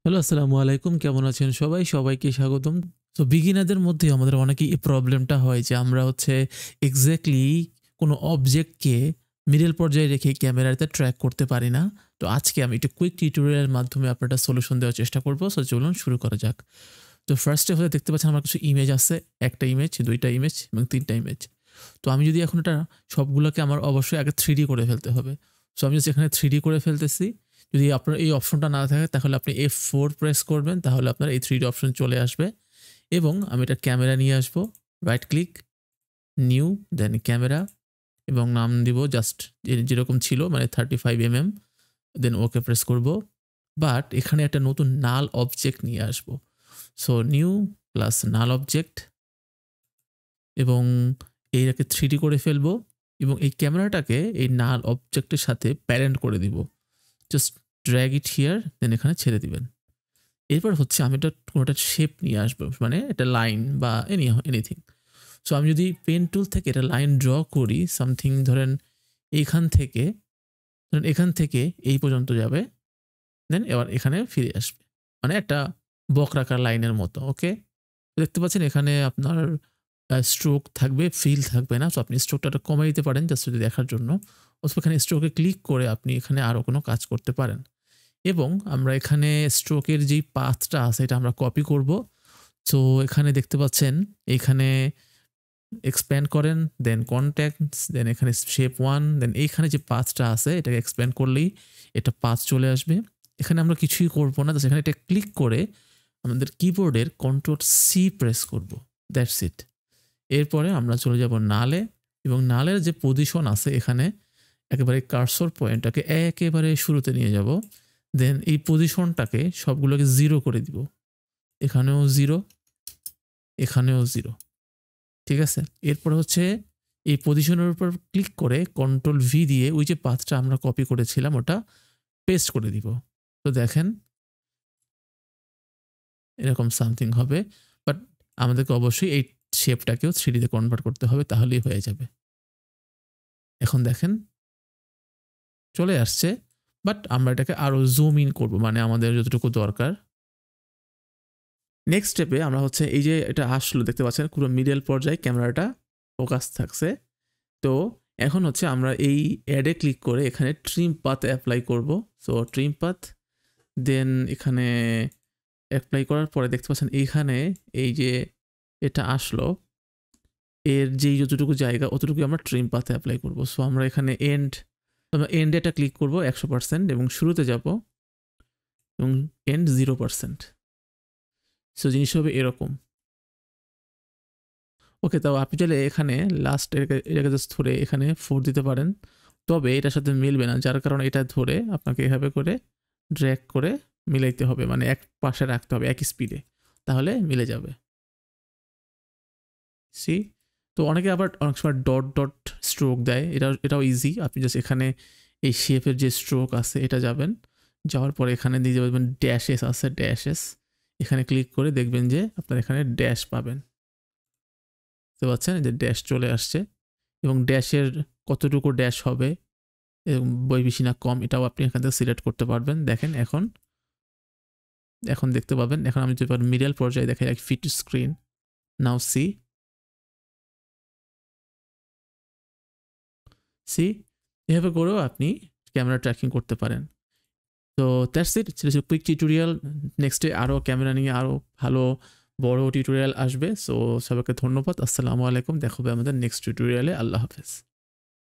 Hello, আসসালামু আলাইকুম। কেমন আছেন সবাই? সবাইকে স্বাগতম। তো বিগিনারদের মধ্যে আমাদের অনেকেই এই প্রবলেমটা হয় যে আমরা এক্সাক্টলি কোনো অবজেক্টকে মিডল পর্যায়ে রেখে ক্যামেরাতে ট্র্যাক করতে পারি না। তো আজকে আমি একটা কুইক টিউটোরিয়ালের মাধ্যমে আপনার সলিউশন দেওয়ার চেষ্টা করব। সো চলুন শুরু করা যাক। তো ফার্স্টে হলে দেখতে পাচ্ছেন আমার কিছু ইমেজ আছে। ১ টা ইমেজ, ২ টা ইমেজ এবং ৩ টা ইমেজ। তো আমি যদি এখন এটা সবগুলোকে আমার অবশ্যই আগে 3D করে ফেলতে হবে। সো আমি জাস্ট এখানে 3D করে ফেলতেছি। যদি আপনার এই অপশনটা না থাকে তাহলে আপনি F4 প্রেস করবেন, তাহলে আপনার এই 3D অপশন চলে আসবে এবং আমি এটা ক্যামেরা নিয়ে আসবো। রাইট ক্লিক, নিউ, দেন ক্যামেরা এবং নাম দিব জাস্ট যেরকম ছিল মানে 35 mm, দেন ওকে প্রেস করব। বাট এখানে একটা নতুন নাল অবজেক্ট নিয়ে আসবো। সো নিউ প্লাস নাল অবজেক্ট এবং এইটাকে 3D করে ফেলবো এবং এই ক্যামেরাটাকে এই নাল অবজেক্টের সাথে প্যারেন্ট করে দিব। জাস্ট ড্র্যাগ ইট হিয়ার, দেন এখানে ছেড়ে দিবেন। এরপর আমি এটা কোনোটা শেপ নিয়ে আসবো, মানে এটা লাইন বা এনিথিং। সো আমি যদি পেন টুল থেকে এটা লাইন ড্র করি সামথিং, ধরেন এখান থেকে এই পর্যন্ত যাবে, দেন এবার এখানে ফিরে আসবে, মানে একটা বক্রাকার লাইনের মতো। ওকে, দেখতে পাচ্ছেন এখানে আপনার স্ট্রোক থাকবে, ফিল থাকবে না। সো আপনি স্ট্রোকটা কমে দিতে পারেন জাস্ট যদি দেখার জন্য, অথবা এখানে স্ট্রোকে ক্লিক করে আপনি এখানে আরও কোনো কাজ করতে পারেন। এবং আমরা এখানে স্ট্রোকের যেই পাথটা আছে এটা আমরা কপি করব। সো এখানে দেখতে পাচ্ছেন, এখানে এক্সপ্যান্ড করেন, দেন কনট্যাক্টস, দেন এখানে শেপ 1, দেন এইখানে যে পাথটা আছে এটাকে এক্সপ্যান্ড করলেই এটা পাথ চলে আসবে। এখানে আমরা কিছুই করব না, জাস্ট এখানে এটা ক্লিক করে আমাদের কিবোর্ডের Ctrl+C প্রেস করব। That's it. এরপরে আমরা চলে যাব নালে এবং নালের যে পজিশন আছে এখানে একেবারে কার্সর পয়েন্টটাকে একেবারে শুরুতে নিয়ে যাব। দেন এই পজিশনটাকে সবগুলোকে 0 করে দিব। এখানেও 0, এখানেও 0। ঠিক আছে? এরপর এই পজিশনের উপর ক্লিক করে Ctrl+V দিয়ে ওই যে পাথটা আমরা কপি করেছিলাম ওটা পেস্ট করে দিব। তো দেখেন এরকম সামথিং হবে। বাট আমাদেরকে অবশ্যই এই শেপটাকেও 3D তে কনভার্ট করতে হবে, তাহলেই হয়ে যাবে। এখন দেখেন চলে আসছে। বাট আমরা এটাকে আরো জুম ইন করব, মানে আমাদের যতটুকু দরকার। নেক্সট স্টেপে আমরা এই যে এটা আসলো, দেখতে পাচ্ছেন পুরো মিডল পর্যায়ে ক্যামেরাটা ফোকাস থাকছে। তো এখন আমরা এই অ্যাডে ক্লিক করে এখানে ট্রিম পাথ অ্যাপ্লাই করব। সো ট্রিম পাথ, দেন এখানে অ্যাপ্লাই করার পরে দেখতে পাচ্ছেন এইখানে এই যে এটা আসলো, এর যেই যতটুকু জায়গা অতটুকু আমরা ট্রিম পাথে অ্যাপ্লাই করব। সো আমরা এখানে এন্ডে এটা ক্লিক করব 100% এবং শুরুতে যাব এবং এন্ড 0%। সো জিনিস হবে এরকম। ওকে, তাও আপনি চাইলে এখানে লাস্ট এটাকে জাস্ট ধরে এখানে 4 দিতে পারেন, তবে এটার সাথে মিলবে না, যার কারণে এটা ধরে আপনাকে এভাবে করে ড্র্যাগ করে মিলাইতে হবে, মানে এক পাশে রাখতে হবে একই স্পিডে, তাহলে মিলে যাবে। সি, তো অনেকে আবার অনেক সময় ডট ডট স্ট্রোক দেয়, এটাও ইজি। আপনি জাস্ট এখানে এই শেপের যে স্ট্রোক আছে এটা যাবেন, যাওয়ার পরে এখানে দিয়ে যাবেন ড্যাশেস আছে, ড্যাশেস এখানে ক্লিক করে দেখবেন যে আপনার এখানে ড্যাশ পাবেন। বুঝতে পারছেন যে ড্যাশ চলে আসছে এবং ড্যাশের কতটুকু ড্যাশ হবে এবং বেশি না কম এটাও আপনি এখান থেকে সিলেক্ট করতে পারবেন। দেখেন এখন দেখতে পাবেন। এখন আমি যদি মিডল পর্যায়ে দেখাই ফিট স্ক্রিন, নাও সি এভাবে করেও আপনি ক্যামেরা ট্র্যাকিং করতে পারেন। তো দ্যাটস ইট, ছিল কুইক টিউটোরিয়াল। নেক্সটে আরও ক্যামেরা নিয়ে আরও ভালো বড় টিউটোরিয়াল আসবে। সো সবাইকে ধন্যবাদ। আসসালামু আলাইকুম, দেখা হবে আমাদের নেক্সট টিউটোরিয়ালে। আল্লাহ হাফেজ।